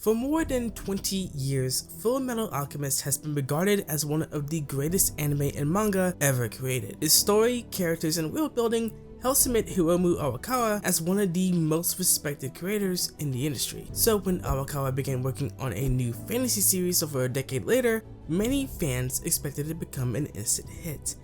For more than 20 years, Fullmetal Alchemist has been regarded as one of the greatest anime and manga ever created. Its story, characters, and world building helps cement Hiromu Arakawa as one of the most respected creators in the industry. So when Arakawa began working on a new fantasy series over a decade later, many fans expected it to become an instant hit.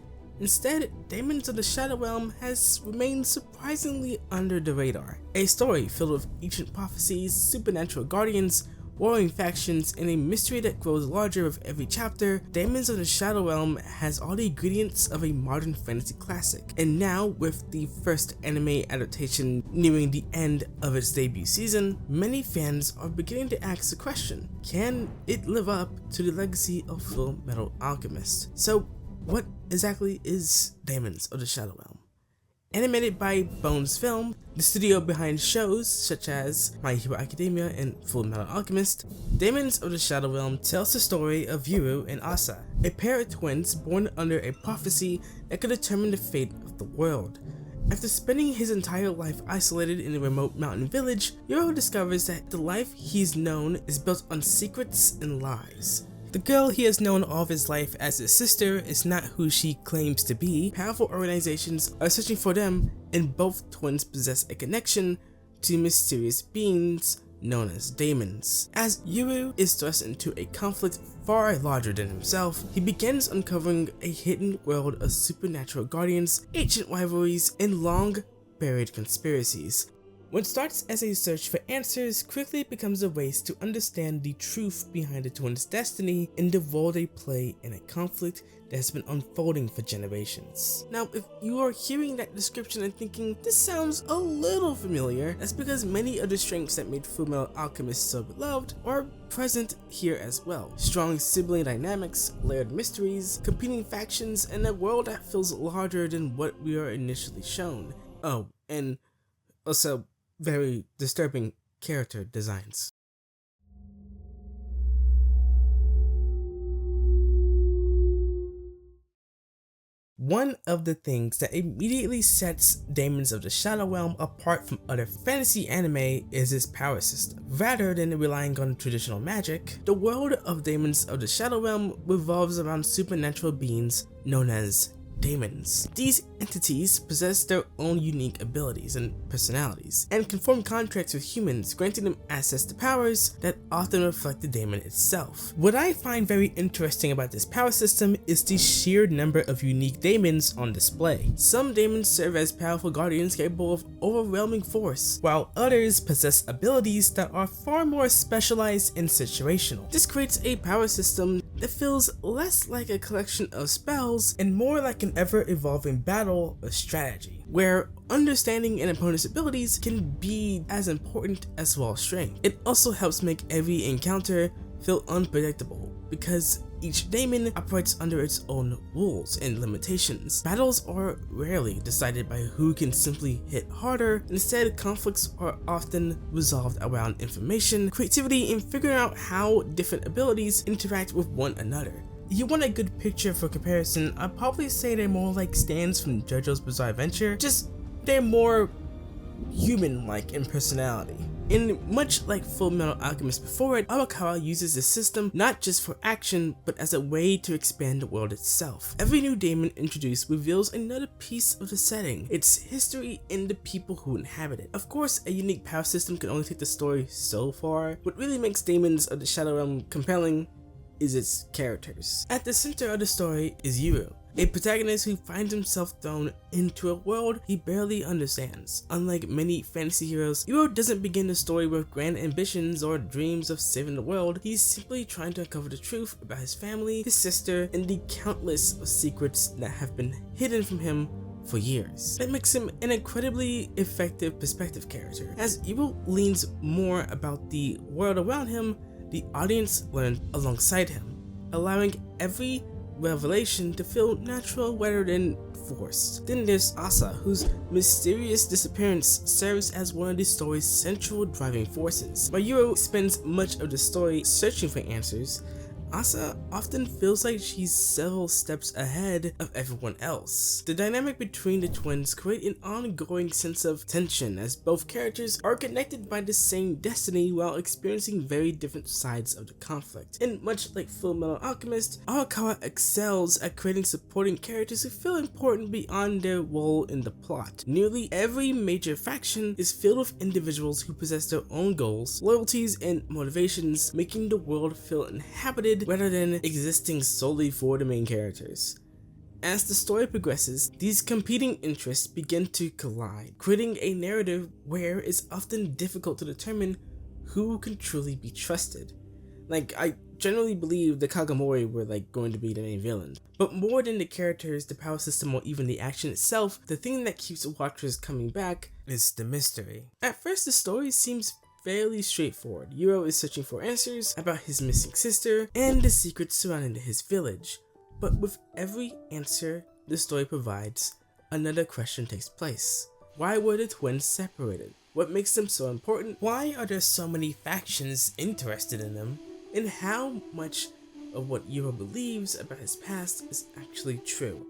Instead, Daemons of the Shadow Realm has remained surprisingly under the radar. A story filled with ancient prophecies, supernatural guardians, warring factions, and a mystery that grows larger with every chapter, Daemons of the Shadow Realm has all the ingredients of a modern fantasy classic. And now, with the first anime adaptation nearing the end of its debut season, many fans are beginning to ask the question, can it live up to the legacy of Fullmetal Alchemist? So, what exactly is Daemons of the Shadow Realm? Animated by Bones Film, the studio behind shows such as My Hero Academia and Fullmetal Alchemist, Daemons of the Shadow Realm tells the story of Yuru and Asa, a pair of twins born under a prophecy that could determine the fate of the world. After spending his entire life isolated in a remote mountain village, Yuru discovers that the life he's known is built on secrets and lies. The girl he has known all of his life as his sister is not who she claims to be. Powerful organizations are searching for them, and both twins possess a connection to mysterious beings known as Daemons. As Yuru is thrust into a conflict far larger than himself, he begins uncovering a hidden world of supernatural guardians, ancient rivalries, and long-buried conspiracies. What starts as a search for answers quickly becomes a race to understand the truth behind the twins' destiny and the role they play in a conflict that has been unfolding for generations. Now, if you are hearing that description and thinking, this sounds a little familiar, that's because many of the strengths that made Fullmetal Alchemist so beloved are present here as well. Strong sibling dynamics, layered mysteries, competing factions, and a world that feels larger than what we are initially shown. Oh, and also very disturbing character designs. One of the things that immediately sets Daemons of the Shadow Realm apart from other fantasy anime is its power system. Rather than relying on traditional magic, the world of Daemons of the Shadow Realm revolves around supernatural beings known as Daemons. These entities possess their own unique abilities and personalities, and can form contracts with humans, granting them access to powers that often reflect the daemon itself. What I find very interesting about this power system is the sheer number of unique daemons on display. Some daemons serve as powerful guardians capable of overwhelming force, while others possess abilities that are far more specialized and situational. This creates a power system that feels less like a collection of spells and more like an ever-evolving battle of strategy, where understanding an opponent's abilities can be as important as raw strength. It also helps make every encounter feel unpredictable, because each daemon operates under its own rules and limitations. Battles are rarely decided by who can simply hit harder. Instead, conflicts are often resolved around information, creativity, and figuring out how different abilities interact with one another. If you want a good picture for comparison, I'd probably say they're more like stands from JoJo's Bizarre Adventure, just they're more human-like in personality. And much like Fullmetal Alchemist before it, Arakawa uses this system not just for action, but as a way to expand the world itself. Every new daemon introduced reveals another piece of the setting, its history, and the people who inhabit it. Of course, a unique power system can only take the story so far. What really makes Daemons of the Shadow Realm compelling is its characters. At the center of the story is Yuru, a protagonist who finds himself thrown into a world he barely understands. Unlike many fantasy heroes, Yuru doesn't begin the story with grand ambitions or dreams of saving the world. He's simply trying to uncover the truth about his family, his sister, and the countless secrets that have been hidden from him for years. That makes him an incredibly effective perspective character. As Yuru learns more about the world around him, the audience learns alongside him, allowing every revelation to feel natural rather than forced. Then there's Asa, whose mysterious disappearance serves as one of the story's central driving forces. While Yuru spends much of the story searching for answers, Asa often feels like she's several steps ahead of everyone else. The dynamic between the twins create an ongoing sense of tension as both characters are connected by the same destiny while experiencing very different sides of the conflict. And much like Fullmetal Alchemist, Arakawa excels at creating supporting characters who feel important beyond their role in the plot. Nearly every major faction is filled with individuals who possess their own goals, loyalties, and motivations, making the world feel inhabited rather than existing solely for the main characters. As the story progresses, these competing interests begin to collide, creating a narrative where it's often difficult to determine who can truly be trusted. I generally believe the Kagomori were going to be the main villains. But more than the characters, the power system, or even the action itself, the thing that keeps watchers coming back is the mystery. At first, the story seems fairly straightforward. Yuro is searching for answers about his missing sister and the secrets surrounding his village. But with every answer the story provides, another question takes place. Why were the twins separated? What makes them so important? Why are there so many factions interested in them? And how much of what Yuro believes about his past is actually true?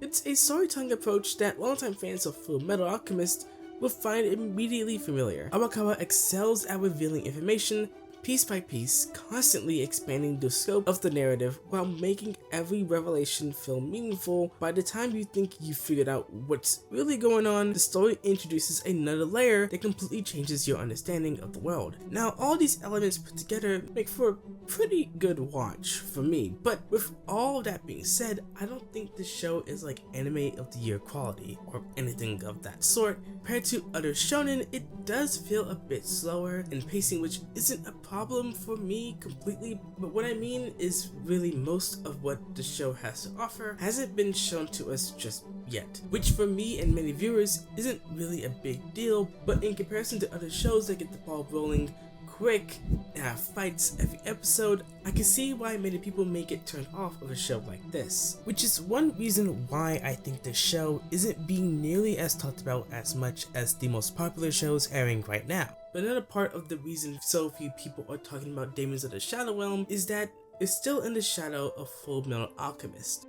It's a storytelling approach that longtime fans of Fullmetal Alchemist will find immediately familiar. Arakawa excels at revealing information piece by piece, constantly expanding the scope of the narrative while making every revelation feel meaningful. By the time you think you figured out what's really going on, the story introduces another layer that completely changes your understanding of the world. Now, all these elements put together make for a pretty good watch for me, but with all that being said, I don't think this show is like anime of the year quality or anything of that sort. Compared to other shonen, it does feel a bit slower in pacing, which isn't a problem for me completely, but what I mean is really most of what the show has to offer hasn't been shown to us just yet, which for me and many viewers isn't really a big deal, but in comparison to other shows that get the ball rolling quick and have fights every episode, I can see why many people may get turned off of a show like this, which is one reason why I think the show isn't being nearly as talked about as much as the most popular shows airing right now. But another part of the reason so few people are talking about Daemons of the Shadow Realm is that it's still in the shadow of Fullmetal Alchemist.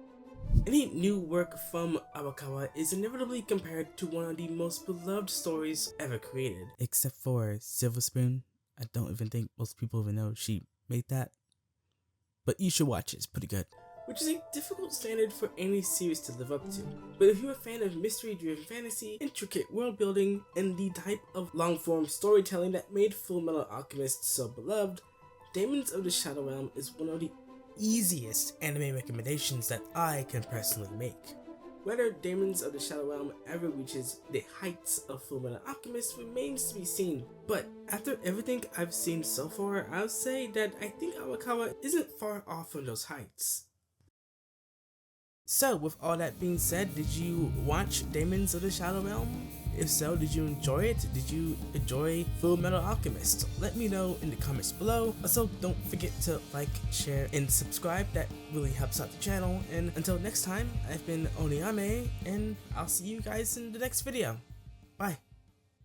Any new work from Arakawa is inevitably compared to one of the most beloved stories ever created. Except for Silver Spoon. I don't even think most people even know she made that. But you should watch it, it's pretty good. Which is a difficult standard for any series to live up to. But if you're a fan of mystery-driven fantasy, intricate world building, and the type of long-form storytelling that made Fullmetal Alchemist so beloved, Daemons of the Shadow Realm is one of the easiest anime recommendations that I can personally make. Whether Daemons of the Shadow Realm ever reaches the heights of Fullmetal Alchemist remains to be seen, but after everything I've seen so far, I'll say that I think Arakawa isn't far off from those heights. So, with all that being said, did you watch Daemons of the Shadow Realm? If so, did you enjoy it? Did you enjoy Fullmetal Alchemist? Let me know in the comments below. Also, don't forget to like, share, and subscribe. That really helps out the channel. And until next time, I've been Oniyame, and I'll see you guys in the next video. Bye.